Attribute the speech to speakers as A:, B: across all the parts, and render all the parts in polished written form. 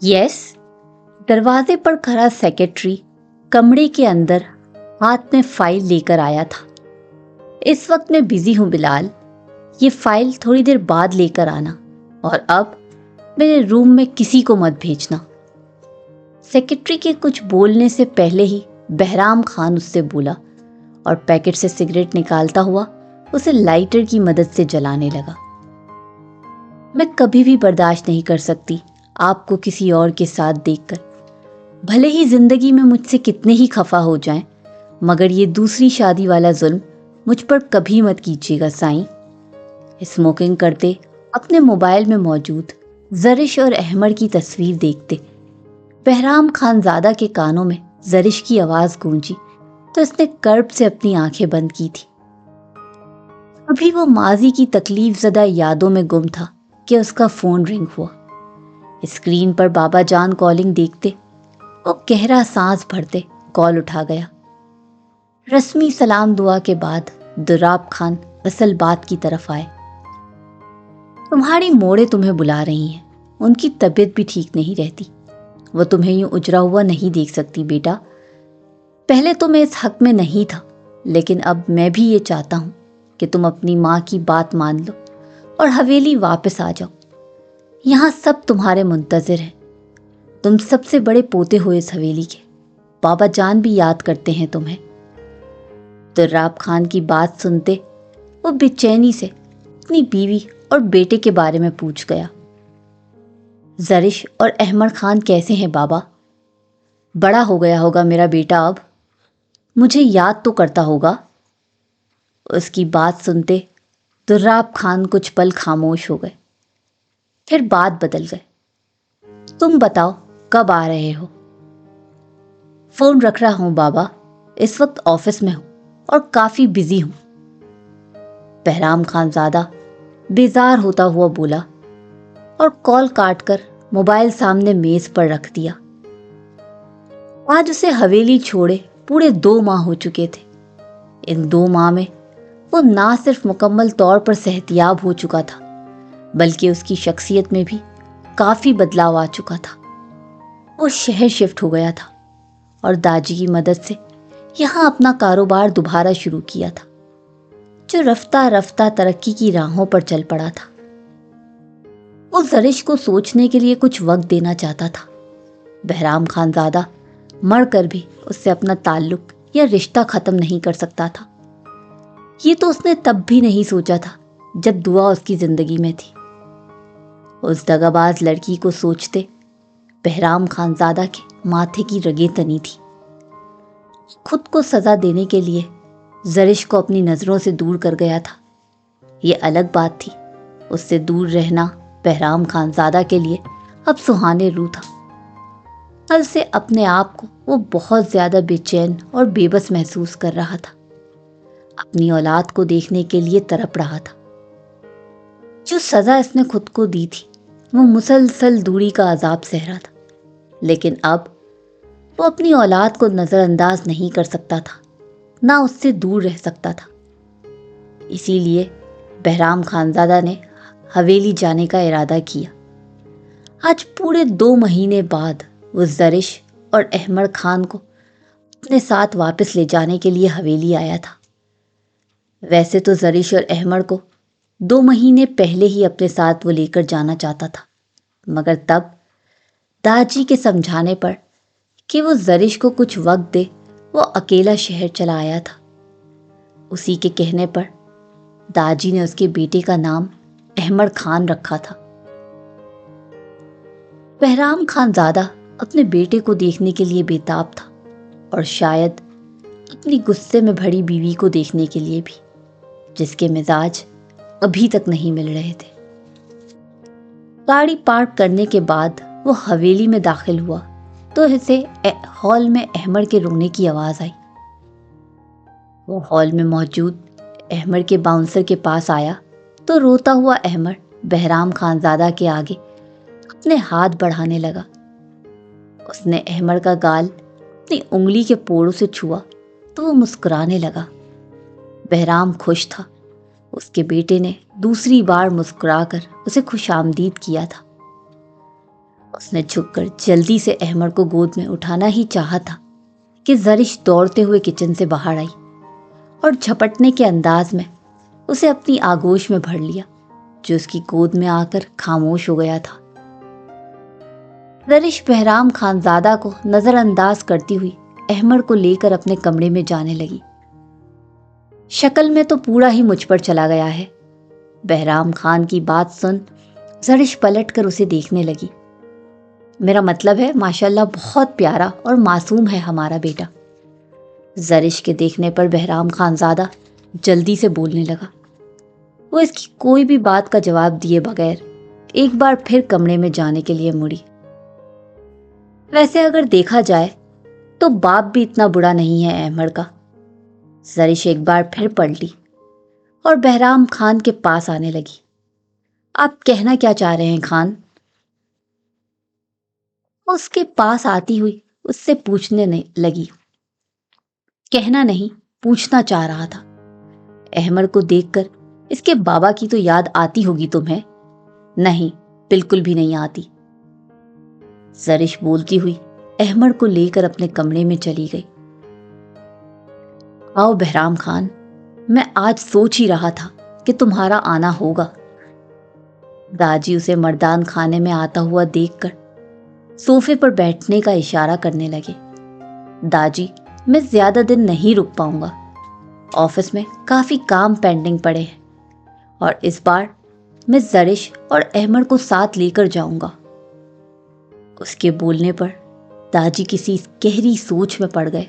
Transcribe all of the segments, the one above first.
A: Yes. दरवाजे पर खड़ा सेक्रेटरी कमरे के अंदर हाथ में फाइल लेकर आया था। इस वक्त मैं बिजी हूँ बिलाल, ये फाइल थोड़ी देर बाद लेकर आना, और अब मेरे रूम में किसी को मत भेजना। सेक्रेटरी के कुछ बोलने से पहले ही बहराम खान उससे बोला और पैकेट से सिगरेट निकालता हुआ उसे लाइटर की मदद से जलाने लगा। मैं कभी भी बर्दाश्त नहीं कर सकती आपको किसी और के साथ देखकर। भले ही जिंदगी में मुझसे कितने ही खफा हो जाएं, मगर ये दूसरी शादी वाला जुल्म मुझ पर कभी मत कीजिएगा साईं। स्मोकिंग करते अपने मोबाइल में मौजूद जरिश और अहमद की तस्वीर देखते बहराम खानजादा के कानों में जरिश की आवाज गूंजी तो उसने कर्ब से अपनी आंखें बंद की थी। अभी वो माजी की तकलीफ ज़दा यादों में गुम था कि उसका फोन रिंग हुआ। स्क्रीन पर बाबा जान कॉलिंग देखते वो गहरा सांस भरते कॉल उठा गया। रस्मी सलाम दुआ के बाद दुर्राब खान असल बात की तरफ आए। तुम्हारी मोड़े तुम्हें बुला रही हैं, उनकी तबीयत भी ठीक नहीं रहती। वो तुम्हें यूं उजरा हुआ नहीं देख सकती बेटा। पहले तो मैं इस हक में नहीं था, लेकिन अब मैं भी ये चाहता हूं कि तुम अपनी माँ की बात मान लो और हवेली वापस आ जाओ। यहाँ सब तुम्हारे मुंतजिर हैं। तुम सबसे बड़े पोते हो इस हवेली के। बाबा जान भी याद करते हैं तुम्हें। दुर्राब खान की बात सुनते वो बेचैनी से अपनी बीवी और बेटे के बारे में पूछ गया। जरिश और अहमद खान कैसे हैं बाबा? बड़ा हो गया होगा मेरा बेटा, अब मुझे याद तो करता होगा। उसकी बात सुनते दुर्राब खान कुछ पल खामोश हो गए, फिर बात बदल गए। तुम बताओ कब आ रहे हो? फोन रख रहा हूं बाबा, इस वक्त ऑफिस में हूं और काफी बिजी हूं। बहराम खानजादा बेजार होता हुआ बोला और कॉल काटकर मोबाइल सामने मेज पर रख दिया। आज उसे हवेली छोड़े पूरे 2 माह हो चुके थे। इन 2 माह में वो ना सिर्फ मुकम्मल तौर पर सेहतियाब हो चुका था, बल्कि उसकी शख्सियत में भी काफी बदलाव आ चुका था। वो शहर शिफ्ट हो गया था और दाजी की मदद से यहाँ अपना कारोबार दोबारा शुरू किया था, जो रफ्ता रफ्ता तरक्की की राहों पर चल पड़ा था। वो जरिश को सोचने के लिए कुछ वक्त देना चाहता था। बहराम खानजादा मर कर भी उससे अपना ताल्लुक या रिश्ता खत्म नहीं कर सकता था। ये तो उसने तब भी नहीं सोचा था जब दुआ उसकी जिंदगी में थी। उस दगाबाज लड़की को सोचते बहराम खानजादा के माथे की रगें तनी थी। खुद को सजा देने के लिए जरिश को अपनी नजरों से दूर कर गया था। ये अलग बात थी, उससे दूर रहना बहराम खानजादा के लिए अब सुहाने रू था। कल से अपने आप को वो बहुत ज्यादा बेचैन और बेबस महसूस कर रहा था। अपनी औलाद को देखने के लिए तड़प रहा था। जो सजा इसने खुद को दी थी वो मुसलसल दूरी का अजाब सह रहा था, लेकिन अब वो अपनी औलाद को नजरअंदाज नहीं कर सकता था, ना उससे दूर रह सकता था। इसीलिए बहराम खानजादा ने हवेली जाने का इरादा किया। आज पूरे 2 महीने बाद वो जरिश और अहमद खान को अपने साथ वापस ले जाने के लिए हवेली आया था। वैसे तो जरिश और अहमद को 2 महीने पहले ही अपने साथ वो लेकर जाना चाहता था, मगर तब दाजी के समझाने पर कि वो जरिश को कुछ वक्त दे, वो अकेला शहर चला आया था। उसी के कहने पर दाजी ने उसके बेटे का नाम अहमद खान रखा था। बहराम खानजादा अपने बेटे को देखने के लिए बेताब था, और शायद अपनी गुस्से में भरी बीवी को देखने के लिए भी, जिसके मिजाज अभी तक नहीं मिल रहे थे। गाड़ी पार्क करने के बाद वो हवेली में दाखिल हुआ तो इसे हॉल में अहमद के रोने की आवाज आई। वो हॉल में मौजूद अहमद के बाउंसर के पास आया तो रोता हुआ अहमद बहराम खानजादा के आगे अपने हाथ बढ़ाने लगा। उसने अहमद का गाल अपनी उंगली के पोड़ों से छुआ तो वो मुस्कुराने लगा। बहराम खुश था। उसके बेटे ने दूसरी बार मुस्कुराकर उसे खुशामदीद किया था। اس نے جھک کر جلدی سے احمد کو گود میں اٹھانا ہی چاہا تھا کہ زرش دوڑتے ہوئے کچن سے باہر آئی اور جھپٹنے کے انداز میں اسے اپنی آغوش میں بھر لیا، جو اس کی گود میں آ کر خاموش ہو گیا تھا۔ زرش بہرام خانزادہ کو نظر انداز کرتی ہوئی احمد کو لے کر اپنے کمرے میں جانے لگی۔ شکل میں تو پورا ہی مجھ پر چلا گیا ہے۔ بہرام خان کی بات سن زرش پلٹ کر اسے دیکھنے لگی۔ میرا مطلب ہے ماشاءاللہ بہت پیارا اور معصوم ہے ہمارا بیٹا۔ زرش کے دیکھنے پر بہرام خانزادہ جلدی سے بولنے لگا۔ وہ اس کی کوئی بھی بات کا جواب دیے بغیر ایک بار پھر کمرے میں جانے کے لیے مڑی۔ ویسے اگر دیکھا جائے تو باپ بھی اتنا برا نہیں ہے احمد کا۔ زرش ایک بار پھر پلٹی اور بہرام خان کے پاس آنے لگی۔ آپ کہنا کیا چاہ رہے ہیں خان؟ اس کے پاس آتی ہوئی اس سے پوچھنے لگی۔ کہنا نہیں، پوچھنا چاہ رہا تھا۔ احمد کو دیکھ کر اس کے بابا کی تو یاد آتی ہوگی تمہیں؟ نہیں، بالکل بھی نہیں آتی۔ زرش بولتی ہوئی احمد کو لے کر اپنے کمرے میں چلی گئی۔ آؤ بہرام خان، میں آج سوچ ہی رہا تھا کہ تمہارا آنا ہوگا۔ داجی اسے مردان خانے میں آتا ہوا دیکھ کر صوفے پر بیٹھنے کا اشارہ کرنے لگے۔ داجی، میں زیادہ دن نہیں رک پاؤں گا، آفس میں کافی کام پینڈنگ پڑے ہیں اور اس بار میں زرش اور احمد کو ساتھ لے کر جاؤں گا۔ اس کے بولنے پر داجی کسی گہری سوچ میں پڑ گئے۔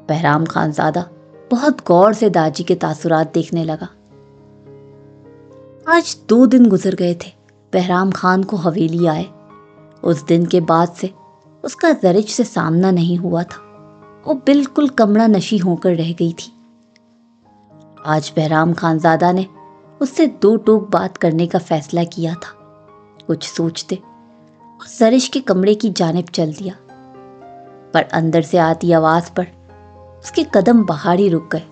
A: بہرام خانزادہ بہت غور سے داجی کے تاثرات دیکھنے لگا۔ آج 2 دن گزر گئے تھے بہرام خان کو حویلی آئے۔ اس دن کے بعد سے اس کا زرش سے سامنا نہیں ہوا تھا۔ وہ بالکل کمرہ نشی ہو کر رہ گئی تھی۔ آج بہرام خانزادہ نے اس سے 2 ٹوک بات کرنے کا فیصلہ کیا تھا۔ کچھ سوچتے اور زرش کے کمرے کی جانب چل دیا، پر اندر سے آتی آواز پر اس کے قدم باہر ہی رک گئے۔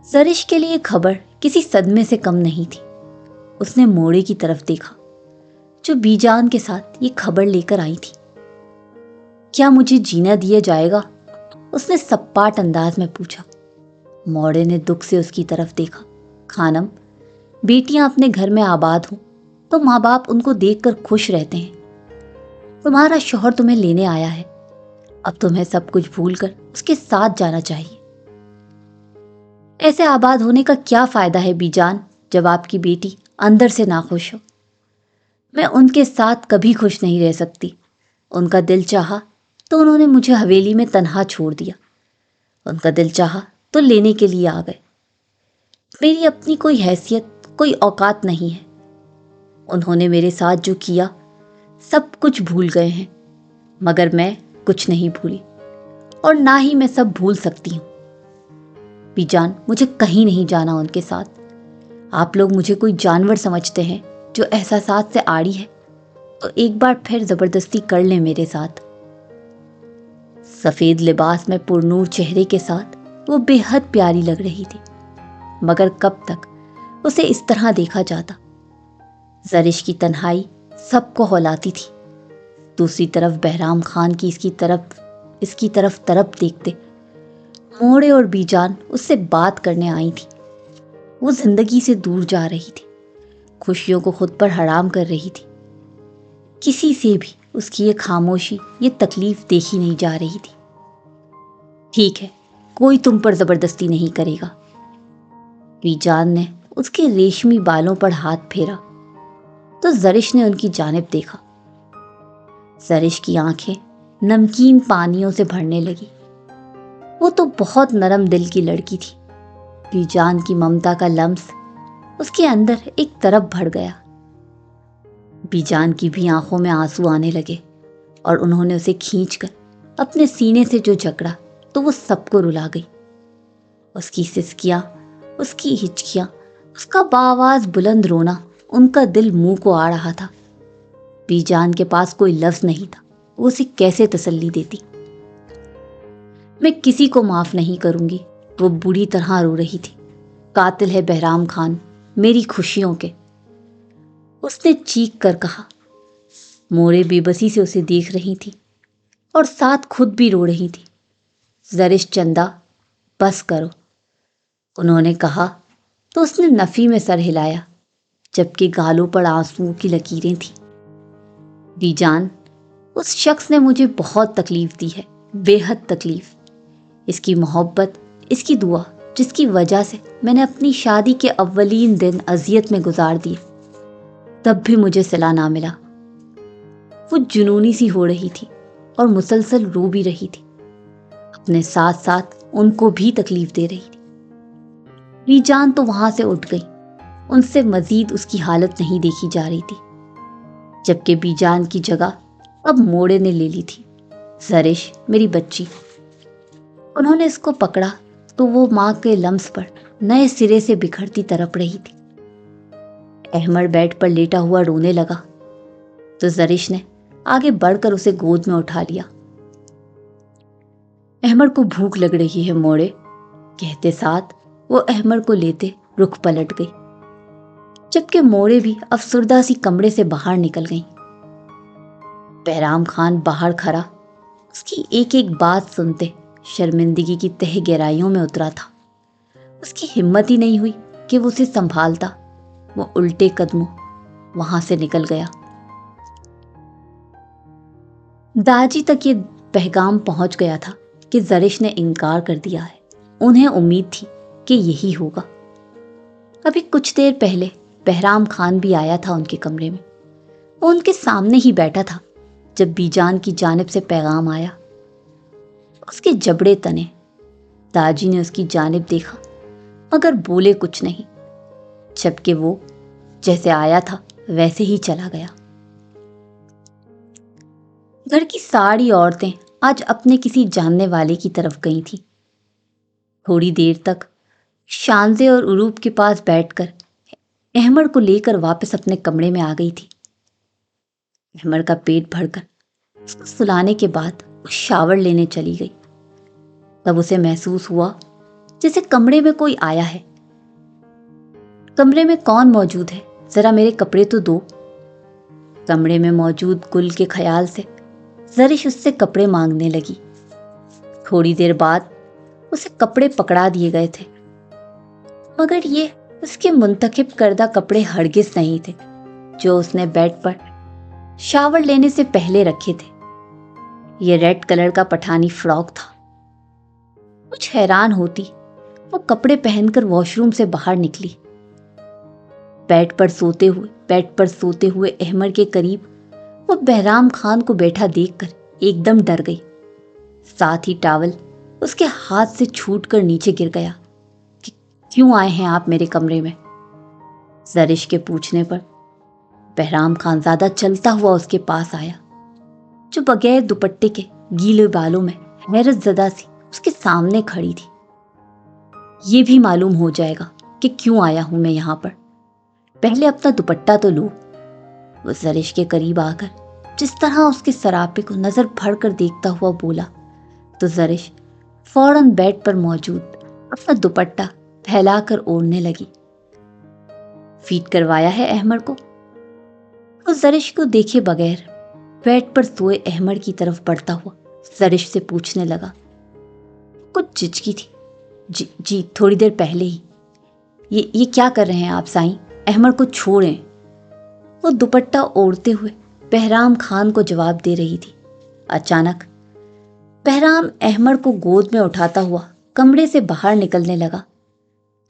A: زرش کے لیے خبر کسی صدمے سے کم نہیں تھی۔ اس نے موڑے کی طرف دیکھا جو بی جان کے ساتھ یہ خبر لے کر آئی تھی۔ کیا مجھے جینا دیا جائے گا؟ اس نے سپاٹ انداز میں پوچھا۔ موڑے نے دکھ سے اس کی طرف دیکھا۔ خانم، بیٹیاں اپنے گھر میں آباد ہوں تو ماں باپ ان کو دیکھ کر خوش رہتے ہیں۔ تمہارا شوہر تمہیں لینے آیا ہے، اب تمہیں سب کچھ بھول کر اس کے ساتھ جانا چاہیے۔ ایسے آباد ہونے کا کیا فائدہ ہے بی جان جب آپ کی بیٹی اندر سے ناخوش ہو؟ میں ان کے ساتھ کبھی خوش نہیں رہ سکتی۔ ان کا دل چاہا تو انہوں نے مجھے حویلی میں تنہا چھوڑ دیا، ان کا دل چاہا تو لینے کے لیے آ گئے۔ میری اپنی کوئی حیثیت، کوئی اوقات نہیں ہے۔ انہوں نے میرے ساتھ جو کیا سب کچھ بھول گئے ہیں، مگر میں کچھ نہیں بھولی اور نہ ہی میں سب بھول سکتی ہوں۔ بی جان، مجھے کہیں نہیں جانا ان کے ساتھ۔ آپ لوگ مجھے کوئی جانور سمجھتے ہیں جو احساسات سے آڑی ہے، تو ایک بار پھر زبردستی کر لیں میرے ساتھ۔ سفید لباس میں پرنور چہرے کے ساتھ وہ بے حد پیاری لگ رہی تھی، مگر کب تک اسے اس طرح دیکھا جاتا؟ زرش کی تنہائی سب کو ہولاتی تھی۔ دوسری طرف بہرام خان کی اس کی طرف طرف دیکھتے موڑے اور بی جان اس سے بات کرنے آئی تھی۔ وہ زندگی سے دور جا رہی تھی، خوشیوں کو خود پر حرام کر رہی تھی۔ کسی سے بھی اس کی یہ خاموشی، یہ تکلیف دیکھی نہیں جا رہی تھی۔ ٹھیک ہے، کوئی تم پر زبردستی نہیں کرے گا۔ بی جان نے اس کے ریشمی بالوں پر ہاتھ پھیرا تو زرش نے ان کی جانب دیکھا۔ زرش کی آنکھیں نمکین پانیوں سے بھرنے لگی۔ وہ تو بہت نرم دل کی لڑکی تھی۔ بی جان کی ممتا کا لمس اس کے اندر ایک طرف بھر گیا۔ بی جان کی بھی آنکھوں میں آنسو آنے لگے اور انہوں نے اسے کھینچ کر اپنے سینے سے جو جکڑا تو وہ سب کو رلا گئی۔ اس کی سسکیاں، اس کی ہچکیاں، اس کا بآواز بلند رونا ان کا دل منہ کو آ رہا تھا۔ بی جان کے پاس کوئی لفظ نہیں تھا، وہ اسے کیسے تسلی دیتی۔ میں کسی کو معاف نہیں کروں گی، وہ بری طرح رو رہی تھی۔ قاتل ہے بہرام خان میری خوشیوں کے، اس نے چیخ کر کہا मोरे बेबसी से उसे देख रही थी और साथ खुद भी रो रही थी। ज़रिश चंदा, बस करो, उन्होंने कहा तो उसने नफ़ी में सर हिलाया, जबकि गालों पर आंसुओं की लकीरें थीं। बीजान, उस शख्स ने मुझे बहुत तकलीफ दी है, बेहद तकलीफ। इसकी मोहब्बत, इसकी दुआ, जिसकी वजह से मैंने अपनी शादी के अव्वलीन दिन अजियत में गुजार दिए, तब भी मुझे सिला ना मिला। वो जुनूनी सी हो रही थी और मुसलसल रो भी रही थी, अपने साथ साथ उनको भी तकलीफ दे रही थी। बीजान तो वहां से उठ गई, उनसे मजीद उसकी हालत नहीं देखी जा रही थी, जबकि बीजान की जगह अब मोड़े ने ले ली थी। ज़रिश, मेरी बच्ची। उन्होंने इसको पकड़ा तो वो माँ के लम्स पर नए सिरे से बिखरती तड़प रही थी। अहमद बेड पर लेटा हुआ रोने लगा तो ज़रिश ने आगे बढ़कर उसे गोद में उठा लिया। अहमद को भूख लग रही है मोड़े, कहते साथ वो अहमद को लेते रुख पलट गई, जबकि मोड़े भी अफसुर्दा सी कमरे से बाहर निकल गई। बहराम खान बाहर खड़ा उसकी एक एक बात सुनते शर्मिंदगी की तह गहराइयों में उतरा था। उसकी हिम्मत ही नहीं हुई कि वो उसे संभालता। वो उल्टे कदमों वहां से निकल गया। दाजी तक ये पैगाम पहुंच गया था कि ज़रिश ने इनकार कर दिया है। उन्हें उम्मीद थी कि यही होगा। अभी कुछ देर पहले बहराम खान भी आया था उनके कमरे में। वो उनके सामने ही बैठा था जब बीजान की जानिब से पैगाम आया। उसके जबड़े तने। दाजी ने उसकी जानिब देखा मगर बोले कुछ नहीं, जबकि वो जैसे आया था वैसे ही चला गया। घर की सारी औरतें आज अपने किसी जानने वाले की तरफ गई थीं। थोड़ी देर तक शानजे और उरूब के पास बैठकर अहमद को लेकर वापस अपने कमरे में आ गई थी। अहमद का पेट भरकर उसको सुलाने के बाद वो शावर लेने चली गई। तब उसे महसूस हुआ जैसे कमरे में कोई आया है। कमरे में कौन मौजूद है, जरा मेरे कपड़े तो दो। कमरे में मौजूद गुल के ख्याल से ज़रिश उससे कपड़े मांगने लगी। थोड़ी देर बाद उसे कपड़े पकड़ा दिए गए थे, मगर ये उसके मुंतखब करदा कपड़े हरगिज नहीं थे जो उसने बेड पर शावर लेने से पहले रखे थे। ये रेड कलर का पठानी फ्रॉक था। कुछ हैरान होती वो कपड़े पहनकर वॉशरूम से बाहर निकली। बेड पर सोते हुए अहमद के करीब वो बहराम खान को बैठा देखकर एकदम डर गई। साथ ही टावल उसके हाथ से छूटकर नीचे गिर गया कि क्यों आए हैं आप मेरे कमरे में। ज़रिश के पूछने पर बहराम खानज़ादा चलता हुआ उसके पास आया, जो बगैर दुपट्टे के गीले बालों में हैरत ज़दा सी उसके सामने खड़ी थी। ये भी मालूम हो जाएगा कि क्यों आया हूं मैं यहां पर, पहले अपना दुपट्टा तो लो। वो ज़रिश के करीब आकर जिस तरह उसके सरापे को नजर भर कर देखता हुआ बोला तो ज़रिश फौरन बेड पर मौजूद अपना दुपट्टा फैलाकर ओढ़ने लगी। फीड करवाया है अहमद को। वो ज़रिश को देखे बगैर बेड पर सोए अहमद की तरफ बढ़ता हुआ ज़रिश से पूछने लगा। कुछ झिझकी थी। जी थोड़ी देर पहले ही। ये क्या कर रहे हैं आप साईं? अहमद को छोड़ें। वो दुपट्टा ओढ़ते हुए बहराम खान को जवाब दे रही थी। अचानक बहराम अहमद को गोद में उठाता हुआ कमरे से बाहर निकलने लगा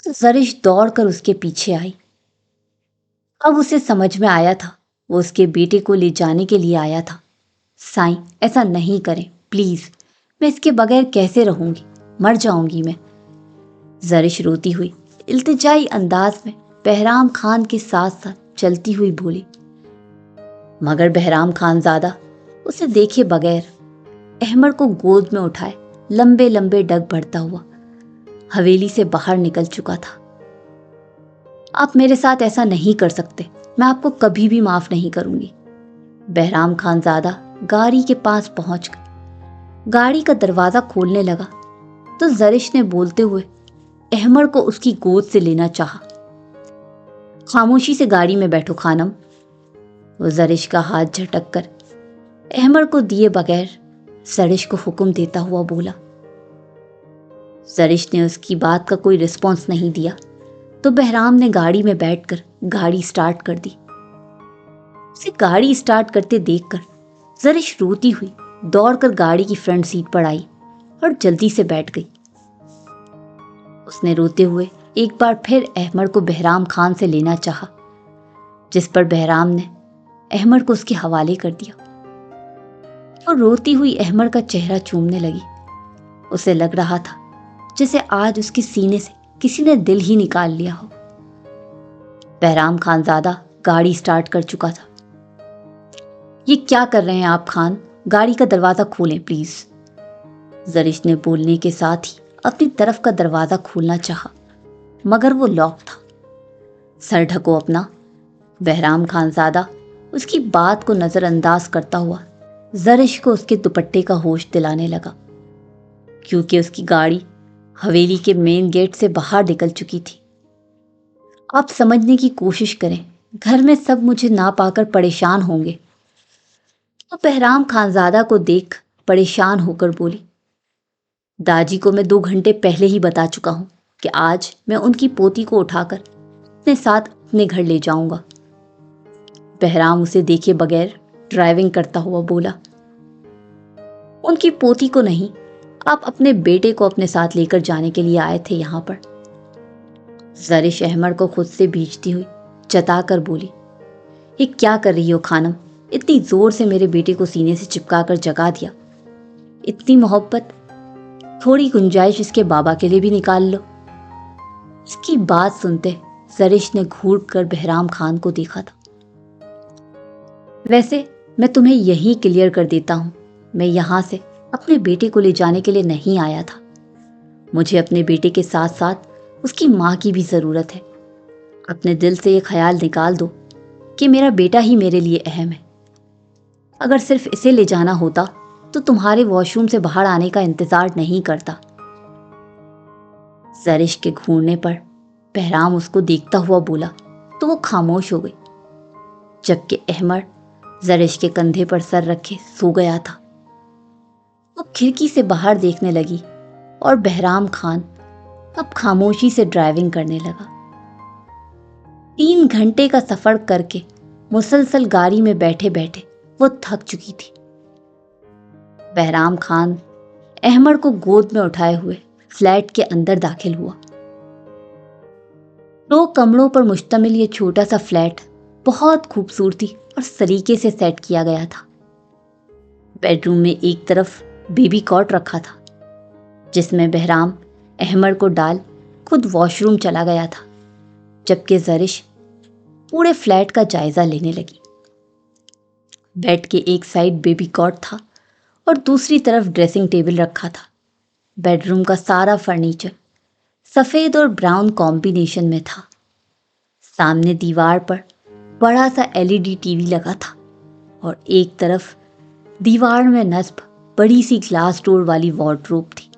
A: तो ज़रिश दौड़कर उसके पीछे आई। अब उसे समझ में आया था वो उसके बेटे को ले जाने के लिए आया था। साईं, ऐसा नहीं करें प्लीज, मैं इसके बगैर कैसे रहूंगी, मर जाऊंगी मैं। ज़रिश रोती हुई इल्तिजाई अंदाज में बहराम खान के साथ साथ चलती हुई बोली, मगर बहराम खानज़ादा उसे देखे बगैर अहमद को गोद में उठाए लंबे लंबे डग बढ़ता हुआ हवेली से बाहर निकल चुका था। आप मेरे साथ ऐसा नहीं कर सकते, मैं आपको कभी भी माफ नहीं करूंगी। बहराम खानज़ादा गाड़ी के पास पहुंचकर गाड़ी का दरवाजा खोलने लगा तो ज़रिश ने बोलते हुए अहमद को उसकी गोद से लेना चाहा। खामोशी से गाड़ी में बैठो खानम। वो जरिश का हाथ झटक कर अहमर को दिए बगैर जरिश को हुक्म देता हुआ बोला। जरिश ने उसकी बात का कोई रिस्पॉन्स नहीं दिया तो बहराम ने गाड़ी में बैठकर गाड़ी स्टार्ट कर दी। उसे गाड़ी स्टार्ट करते देखकर जरिश रोती हुई दौड़कर गाड़ी की फ्रंट सीट पर आई और जल्दी से बैठ गई। उसने रोते हुए एक बार फिर अहमर को बहराम खान से लेना चाहा, जिस पर बहराम ने अहमर को उसके हवाले कर दिया और रोती हुई अहमर का चेहरा चूमने लगी। उसे लग रहा था जैसे आज उसके सीने से किसी ने दिल ही निकाल लिया हो। बहराम खानजादा गाड़ी स्टार्ट कर चुका था। ये क्या कर रहे हैं आप खान? गाड़ी का दरवाजा खोलें प्लीज। जरिश ने बोलने के साथ ही अपनी तरफ का दरवाजा खोलना चाहा, मगर वो लॉक था। सर ढको अपना। बहराम खानजादा उसकी बात को नजरअंदाज करता हुआ जरिश को उसके दुपट्टे का होश दिलाने लगा, क्योंकि उसकी गाड़ी हवेली के मेन गेट से बाहर निकल चुकी थी। आप समझने की कोशिश करें, घर में सब मुझे ना पाकर परेशान होंगे। तो बहराम खानजादा को देख परेशान होकर बोली, दाजी को मैं 2 घंटे पहले ही बता चुका हूं कि आज मैं उनकी पोती को उठाकर अपने साथ अपने घर ले जाऊंगा। बहराम उसे देखे बगैर ड्राइविंग करता हुआ बोला, उनकी पोती को नहीं, आप अपने बेटे को अपने साथ लेकर जाने के लिए आए थे यहां पर। जरिश अहमर को खुद से भींचती हुई जताकर बोली, ये क्या कर रही हो खानम? इतनी जोर से मेरे बेटे को सीने से चिपका कर जगा दिया। इतनी मोहब्बत, थोड़ी गुंजाइश इसके बाबा के लिए भी निकाल लो। इसकी बात सुनते जरिश ने घूर कर बहराम खान को देखा था। वैसे मैं तुम्हें यही क्लियर कर देता हूं, मैं यहां से अपने बेटे को ले जाने के लिए नहीं आया था। मुझे अपने बेटे के साथ साथ उसकी मां की भी जरूरत है। अपने दिल से ये ख्याल निकाल दो कि मेरा बेटा ही मेरे लिए अहम है। अगर सिर्फ इसे ले जाना होता तो तुम्हारे वॉशरूम से बाहर आने का इंतजार नहीं करता। जरिश के घूरने पर बहराम उसको देखता हुआ बोला तो वो खामोश हो गई, जबकि अहमर जरिश के कंधे पर सर रखे सो गया था। वो खिड़की से बाहर देखने लगी और बहराम खान अब खामोशी से ड्राइविंग करने लगा। 3 घंटे का सफर करके मुसलसल गाड़ी में बैठे बैठे वो थक चुकी थी। बहराम खान अहमर को गोद में उठाए हुए फ्लैट के अंदर दाखिल हुआ। 2 कमरों पर मुश्तमिल ये छोटा सा फ्लैट बहुत खूबसूरती और सलीके से सेट किया गया था। बेडरूम में एक तरफ बेबी कॉट रखा था, जिसमें बहराम अहमर को डाल खुद वॉशरूम चला गया था, जबकि जरिश पूरे फ्लैट का जायजा लेने लगी। बेड के एक साइड बेबी कॉट था और दूसरी तरफ ड्रेसिंग टेबल रखा था। बेडरूम का सारा फर्नीचर सफेद और ब्राउन कॉम्बिनेशन में था। सामने दीवार पर बड़ा सा एलईडी टीवी लगा था और एक तरफ दीवार में नस्ब बड़ी सी ग्लास डोर वाली वार्डरोब थी।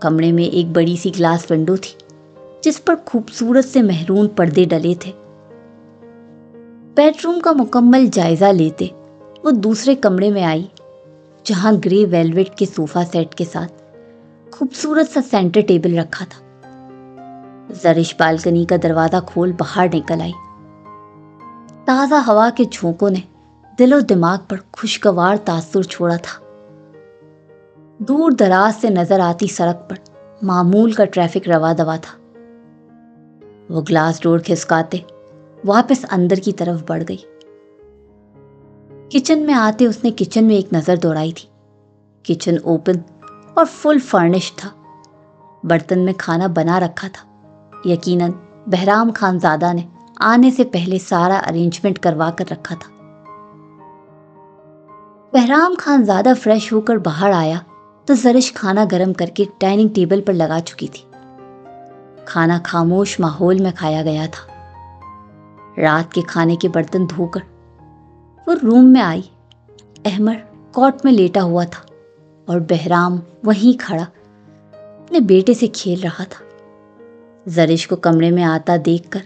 A: कमरे में एक बड़ी सी ग्लास विंडो थी, जिस पर खूबसूरत से मेहरून पर्दे डले थे। बेडरूम का मुकम्मल जायजा लेते वो दूसरे कमरे में आई, जहां ग्रे वेलवेट के सोफा सेट के साथ खूबसूरत सा सेंटर टेबल रखा था। जरिश बालकनी का दरवाजा खोल बाहर निकल आई। ताजा हवा के झोंकों ने दिलो दिमाग पर खुशगवार तासुर छोड़ा था। दूर दराज से नजर आती सड़क पर मामूल का ट्रैफिक रवा दवा था। वो ग्लास डोर खिसकाते वापस अंदर की तरफ बढ़ गई। किचन में आते उसने किचन में एक नजर दौड़ाई थी। किचन ओपन और फुल फर्निश्ड था। बर्तन में खाना बना रखा था। यकीनन बहराम खानजादा ने आने से पहले सारा अरेंजमेंट करवा कर रखा था। बहराम खानजादा फ्रेश होकर बाहर आया तो जरिश खाना गर्म करके डाइनिंग टेबल पर लगा चुकी थी। खाना खामोश माहौल में खाया गया था। रात के खाने के बर्तन धोकर वो रूम में आई। अहमर कॉट में लेटा हुआ था और बहराम वहीं खड़ा अपने बेटे से खेल रहा था। जरिश को कमरे में आता देखकर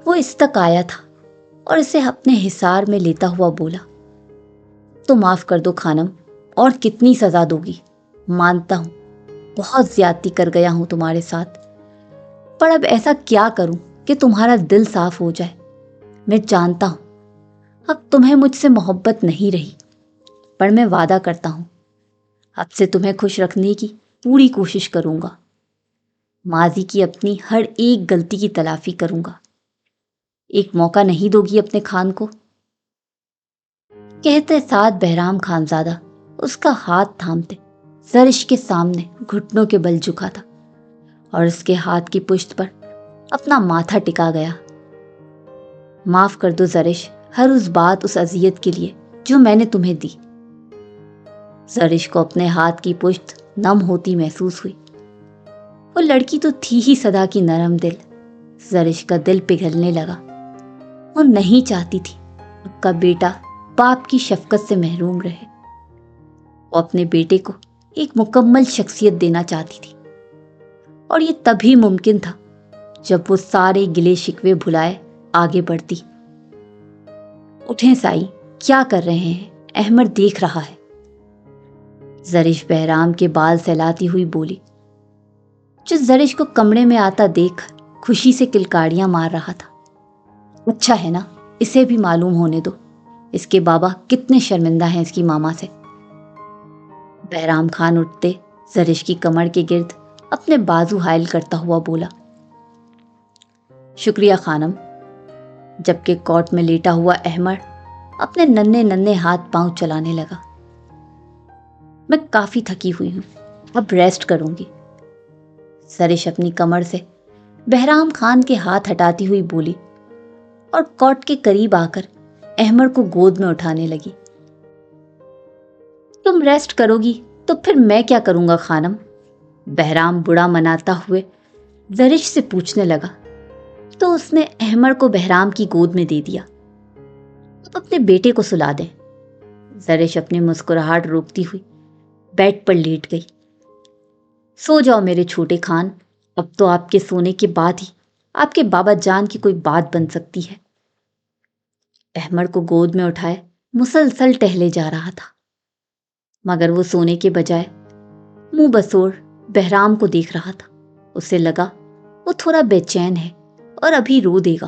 A: वो इस तक आया था और इसे अपने हिसार में लेता हुआ बोला, तो माफ कर दो खानम, और कितनी सजा दोगी? मानता हूं बहुत ज्यादती कर गया हूं तुम्हारे साथ, पर अब ऐसा क्या करूं कि तुम्हारा दिल साफ हो जाए। मैं जानता हूं अब तुम्हें मुझसे मोहब्बत नहीं रही, पर मैं वादा करता हूं अब से तुम्हें खुश रखने की पूरी कोशिश करूंगा। माजी की अपनी हर एक गलती की तलाफी करूंगा। एक मौका नहीं दोगी अपने खान को? कहते साथ बहराम खानजादा उसका हाथ थामते जरिश के सामने घुटनों के बल झुका था और उसके हाथ की पुश्त पर अपना माथा टिका गया। माफ कर दो जरिश, हर उस बात, उस अजियत के लिए जो मैंने तुम्हें दी। जरिश को अपने हाथ की पुश्त नम होती महसूस हुई। वो लड़की तो थी ही सदा की नरम दिल। जरिश का दिल पिघलने लगा। वो नहीं चाहती थी उसका बेटा बाप की शफकत से महरूम रहे। वो अपने बेटे को एक मुकम्मल शख्सियत देना चाहती थी, और ये तभी मुमकिन था जब वो सारे गिले शिकवे भुलाए आगे बढ़ती। उठें साई, क्या कर रहे हैं? अहमद देख रहा है। जरिश बहराम के बाल सहलाती हुई बोली, जो जरिश को कमरे में आता देख खुशी से किलकारियां मार रहा था। अच्छा है ना, इसे भी मालूम होने दो इसके बाबा कितने शर्मिंदा हैं इसकी मामा से। बहराम खान उठते जरिश की कमर के गिर्द अपने बाजू हायल करता हुआ बोला, शुक्रिया खानम। जबकि कॉट में लेटा हुआ अहमद अपने नन्हे नन्हे हाथ पांव चलाने लगा। मैं काफी थकी हुई हूं, अब रेस्ट करूंगी। जरिश अपनी कमर से बहराम खान के हाथ हटाती हुई बोली और कॉट के करीब आकर अहमद को गोद में उठाने लगी। तुम रेस्ट करोगी तो फिर मैं क्या करूंगा खानम? बहराम बुरा मनाता हुए जरिश से पूछने लगा, तो उसने अहमद को बहराम की गोद में दे दिया। अब अपने बेटे को सुला दें। जरिश अपनी मुस्कुराहट रोकती हुई बेड पर लेट गई। सो जाओ मेरे छोटे खान, अब तो आपके सोने के बाद ही आपके बाबा जान की कोई बात बन सकती है। अहमद को गोद में उठाए मुसलसल टहले जा रहा था, मगर वो सोने के बजाय मुंह बसोर बहराम को देख रहा था। उसे लगा वो थोड़ा बेचैन है और अभी रो देगा।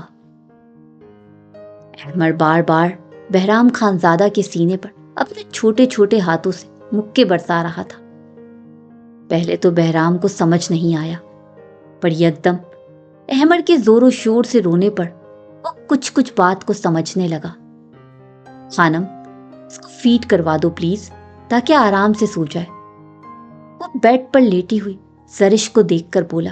A: अहमद बार बार बहराम खानजादा के सीने पर अपने छोटे छोटे हाथों से मुक्के बरसा रहा था। पहले तो बहराम को समझ नहीं आया, पर यकदम अहमद के जोरों शोर से रोने पर वो कुछ कुछ बात को समझने लगा। खानम, इसको फीड करवा दो प्लीज, ताकि आराम से सो जाए। वो बेड पर लेटी हुई जरिश को देखकर बोला,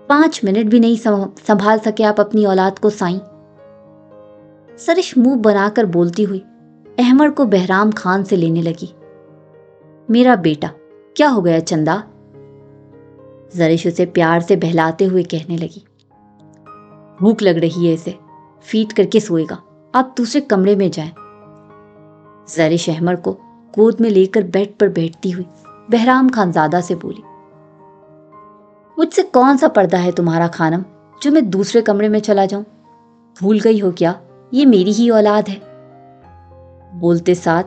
A: 5 मिनट भी नहीं संभाल सके आप अपनी औलाद को साईं? जरिश मुंह बनाकर बोलती हुई अहमद को बहराम खान से लेने लगी। मेरा बेटा, क्या हो गया चंदा? जरिश उसे प्यार से बहलाते हुए कहने लगी, भूख लग रही है इसे, फीड करके सोएगा, आप दूसरे कमरे में जाएं। जरिश अहमद को गोद में लेकर बेड पर बैठती हुई बहराम खानजादा से बोली, मुझसे कौन सा पर्दा है तुम्हारा खानम जो मैं दूसरे कमरे में चला जाऊं? भूल गई हो क्या, ये मेरी ही औलाद है। बोलते साथ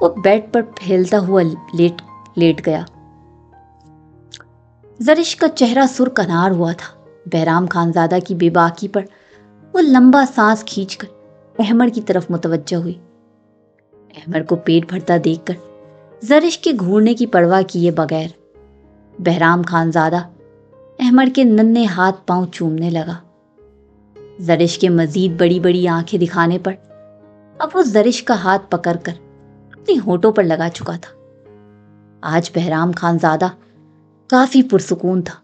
A: वो बेड पर फैलता हुआ लेट गया। जरिश का चेहरा सुर्खनार हुआ था। बहराम खानजादा की बेबाकी पर वो लंबा सांस खींचकर अहमद की तरफ मुतवज्जह हुई। अहमद को पेट भरता देखकर जरिश के घूरने की परवाह किए बगैर बहराम खानजादा अहमद के नन्हे हाथ पांव चूमने लगा। जरिश के मजीद बड़ी बड़ी आंखें दिखाने पर अब वो जरिश का हाथ पकड़कर अपनी होठों पर लगा चुका था। आज बहराम खानजादा काफी पुरसुकून था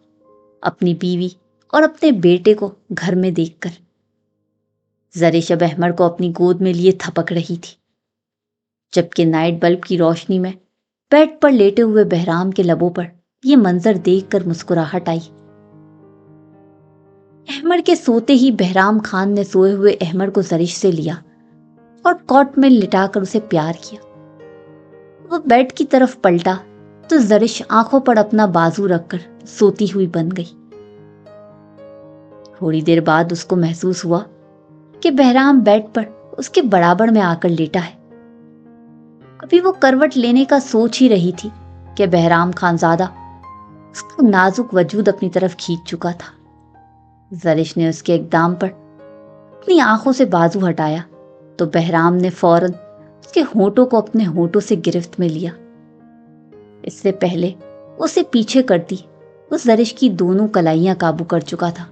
A: अपनी बीवी और अपने बेटे को घर में देखकर। जरिश अब अहमद को अपनी गोद में लिए थपक रही थी, जबकि नाइट बल्ब की रोशनी में बेड पर लेटे हुए बहराम के लबों पर यह मंजर देखकर मुस्कुराहट आई। अहमद के सोते ही बहराम खान ने सोए हुए अहमद को जरिश से लिया और कॉट में लिटाकर उसे प्यार किया। वो बेड की तरफ पलटा तो जरिश आंखों पर अपना बाजू रखकर सोती हुई बन गई। थोड़ी देर बाद उसको महसूस हुआ کہ بہرام بیڈ پر اس کے برابر میں آ کر لیٹا ہے۔ ابھی وہ کروٹ لینے کا سوچ ہی رہی تھی کہ بہرام خانزادہ اس کا نازک وجود اپنی طرف کھینچ چکا تھا۔ زرش نے اس کے اقدام پر اپنی آنکھوں سے بازو ہٹایا تو بہرام نے فوراً اس کے ہونٹوں کو اپنے ہونٹوں سے گرفت میں لیا۔ اس سے پہلے اسے پیچھے کرتی وہ زرش کی دونوں کلائیاں قابو کر چکا تھا۔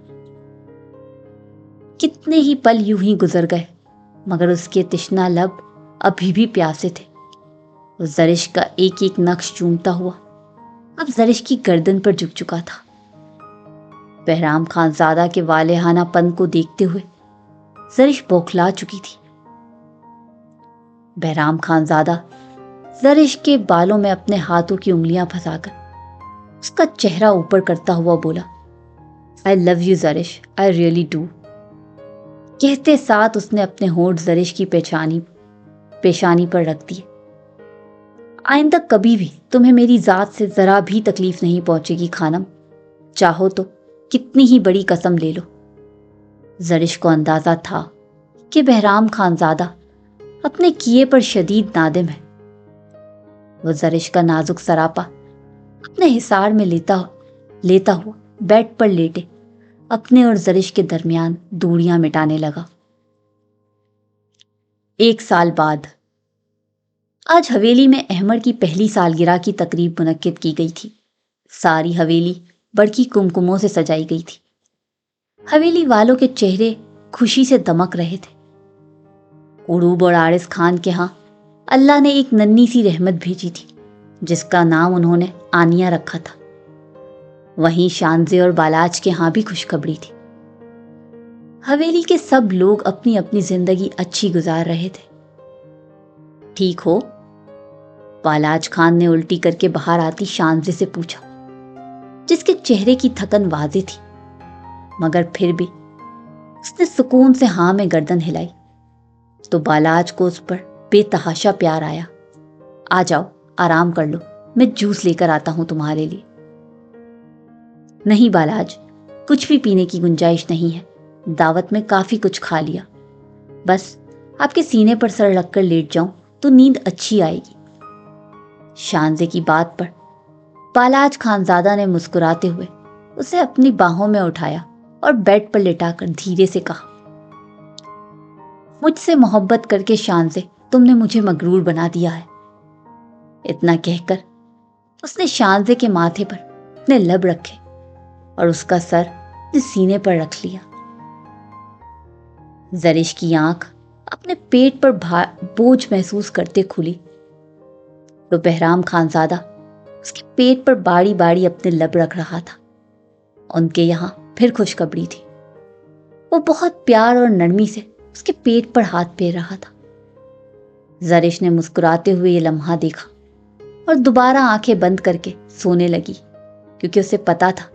A: کتنے ہی پل یوں ہی گزر گئے مگر اس کے تشنا لب ابھی بھی پیاسے تھے۔ وہ زرش کا ایک ایک نقش چومتا ہوا اب زرش کی گردن پر جھک چکا تھا۔ بہرام خانزادہ کے والہانہ پن کو دیکھتے ہوئے زرش بوکھلا چکی تھی۔ بہرام خانزادہ زرش کے بالوں میں اپنے ہاتھوں کی انگلیاں پھنسا کر اس کا چہرہ اوپر کرتا ہوا بولا، I love you زرش, I really do۔ کہتے ساتھ اس نے اپنے ہونٹ زرش کی پیشانی پر رکھ دیے۔ آئندہ کبھی بھی تمہیں میری ذات سے ذرا بھی تکلیف نہیں پہنچے گی خانم، چاہو تو کتنی ہی بڑی قسم لے لو۔ زرش کو اندازہ تھا کہ بہرام خانزادہ اپنے کیے پر شدید نادم ہے۔ وہ زرش کا نازک سراپا اپنے حصار میں لیتا ہوا بیڈ پر لیٹے اپنے اور زرش کے درمیان دوریاں مٹانے لگا۔ 1 سال بعد آج حویلی میں احمد کی پہلی سالگرہ کی تقریب منعقد کی گئی تھی۔ ساری حویلی بڑکی کمکموں سے سجائی گئی تھی۔ حویلی والوں کے چہرے خوشی سے دمک رہے تھے۔ عروب اور عارض خان کے ہاں اللہ نے ایک ننھی سی رحمت بھیجی تھی جس کا نام انہوں نے آنیہ رکھا تھا۔ وہیں شانزے اور بالاج کے ہاں بھی خوشخبری تھی۔ حویلی کے سب لوگ اپنی اپنی زندگی اچھی گزار رہے تھے۔ ٹھیک ہو؟ بالاج خان نے الٹی کر کے باہر آتی شانزے سے پوچھا، جس کے چہرے کی تھکن واضح تھی مگر پھر بھی اس نے سکون سے ہاں میں گردن ہلائی تو بالاج کو اس پر بے تحاشا پیار آیا۔ آ جاؤ، آرام کر لو، میں جوس لے کر آتا ہوں تمہارے لیے۔ نہیں بالاج، کچھ بھی پینے کی گنجائش نہیں ہے، دعوت میں کافی کچھ کھا لیا، بس آپ کے سینے پر سر رکھ کر لیٹ جاؤں تو نیند اچھی آئے گی۔ شانزے کی بات پر بالاج خانزادہ نے مسکراتے ہوئے اسے اپنی باہوں میں اٹھایا اور بیڈ پر لٹا کر دھیرے سے کہا، مجھ سے محبت کر کے شانزے تم نے مجھے مغرور بنا دیا ہے۔ اتنا کہہ کر اس نے شانزے کے ماتھے پر اپنے لب رکھے اور اس کا سر اپنے سینے پر رکھ لیا۔ زرش کی آنکھ اپنے پیٹ پر بوجھ محسوس کرتے کھلی تو بہرام خانزادہ اس کے پیٹ پر باڑی باڑی اپنے لب رکھ رہا تھا۔ ان کے یہاں پھر خوشخبری تھی۔ وہ بہت پیار اور نرمی سے اس کے پیٹ پر ہاتھ پھیر رہا تھا۔ زرش نے مسکراتے ہوئے یہ لمحہ دیکھا اور دوبارہ آنکھیں بند کر کے سونے لگی، کیونکہ اسے پتا تھا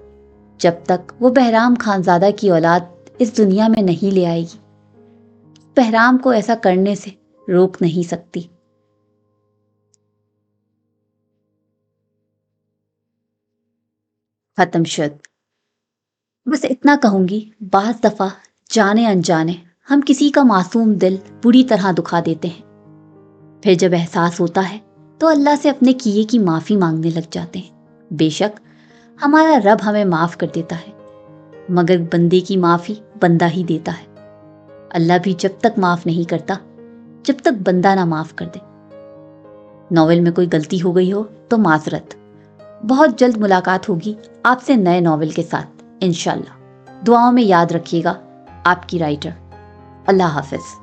A: جب تک وہ بہرام خانزادہ کی اولاد اس دنیا میں نہیں لے آئے گی، بہرام کو ایسا کرنے سے روک نہیں سکتی۔ ختم شد۔ بس اتنا کہوں گی، بعض دفعہ جانے انجانے ہم کسی کا معصوم دل بری طرح دکھا دیتے ہیں، پھر جب احساس ہوتا ہے تو اللہ سے اپنے کیے کی معافی مانگنے لگ جاتے ہیں۔ بے شک ہمارا رب ہمیں معاف کر دیتا ہے مگر بندے کی معافی بندہ ہی دیتا ہے۔ اللہ بھی جب تک معاف نہیں کرتا جب تک بندہ نہ معاف کر دے۔ ناول میں کوئی غلطی ہو گئی ہو تو معذرت۔ بہت جلد ملاقات ہوگی آپ سے نئے ناول کے ساتھ انشاءاللہ۔ دعاؤں میں یاد رکھیے گا، آپ کی رائٹر۔ اللہ حافظ۔